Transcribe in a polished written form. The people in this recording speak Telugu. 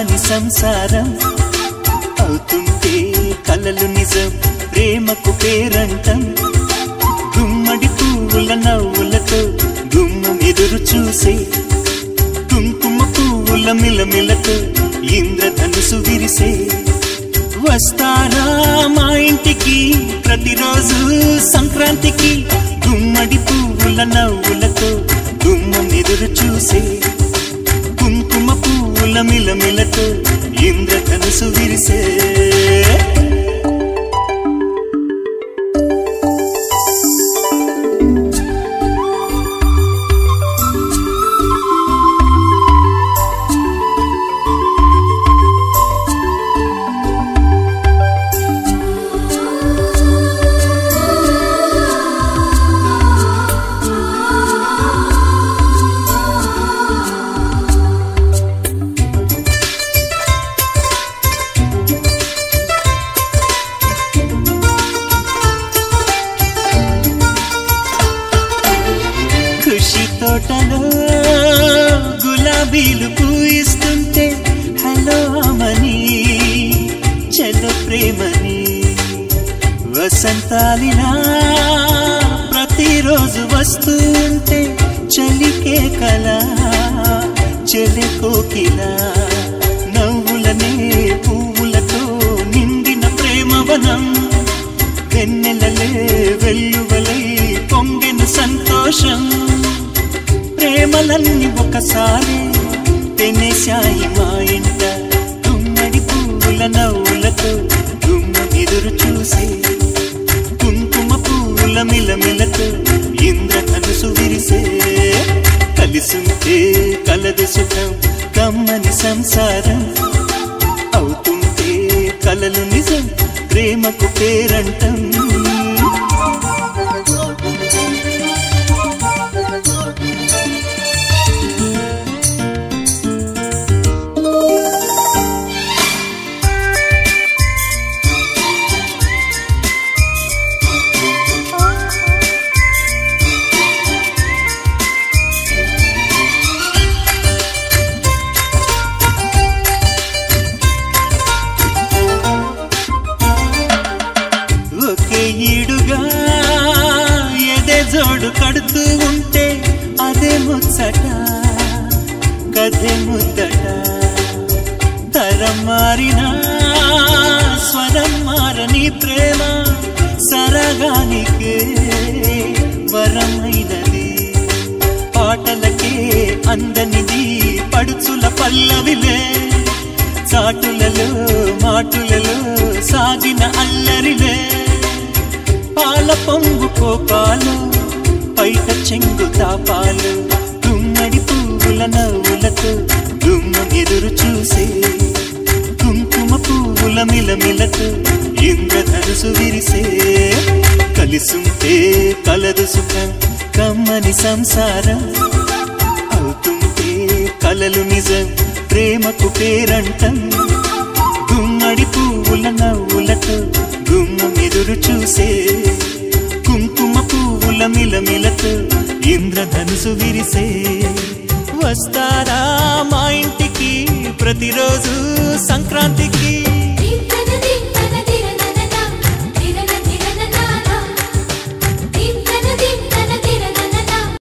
కమ్మని సంసారం అవుతుంటే కలలు నిజం ప్రేమకు పేరంటం గుమ్మడి పువ్వుల నవ్వులతో గుమ్మం ఎదురు చూసే కుంకుమ పువ్వుల మిలమిలతో ఇంద్రధనుసు విరిసే వస్తారా మా ఇంటికి ప్రతిరోజు సంక్రాంతికి గుమ్మడి పువ్వుల నవ్వులతో గుమ్మం ఎదురు చూసే కుంకుమ పువ్వుల మిలమిలతో ఇంద్రధనుసు విరిసే తోటలో గులాబీలు పూయిస్తుంటే హలో అమని చలో ప్రేమని వసంతాలిలా ప్రతిరోజు వస్తుంటే చలికే కళ చెలి కోకిల నవ్వులనే పువ్వులతో నిండిన ప్రేమవనం వెన్నెలలే వెల్లువలై పొంగిన సంతోషం ప్రేమలన్నీ ఒకసారి తెనేశాయి మా ఇంట గుమ్మడి పువ్వుల నవ్వులతో గుమ్మం ఎదురు చూసే కుంకుమ పువ్వుల మిలమిలతో ఇంద్రధనుసు విరిసే కలిసుంటే కలదు సుఖం కమ్మని సంసారం అవుతుంటే కలలు నిజం ప్రేమకు పేరంటం ఈడుగా ఎదే జోడు కడుతూ ఉంటే అదే ముచ్చట కథే ముద్దట తరం మారినా స్వరం మారని ప్రేమ సరగానికే వరమైనది పాటలకే అందనిది పడుచుల పల్లవిలే చాటులలో మాటులలో సాగిన అల్లరిలే పాల పొంగు కోపాలు పైట చెంగు తాపాలు గుమ్మడి పువ్వుల నవ్వులతో గుమ్మం ఎదురు చూసే కుంకుమ పువ్వుల మిలమిలతో ఇంద్రధనుసు విరిసే కలిసుంటే కలదు సుఖం కమ్మని సంసారం అవుతుంటే కలలు నిజం ప్రేమకు పేరంటం గుమ్మడి పువ్వుల నవ్వులతో గుమ్మం ఎదురు చూసే కుంకుమ పువ్వుల మిలమిలతో ఇంద్రధనుసు విరిసే వస్తారా మా ఇంటికి ప్రతిరోజు సంక్రాంతికి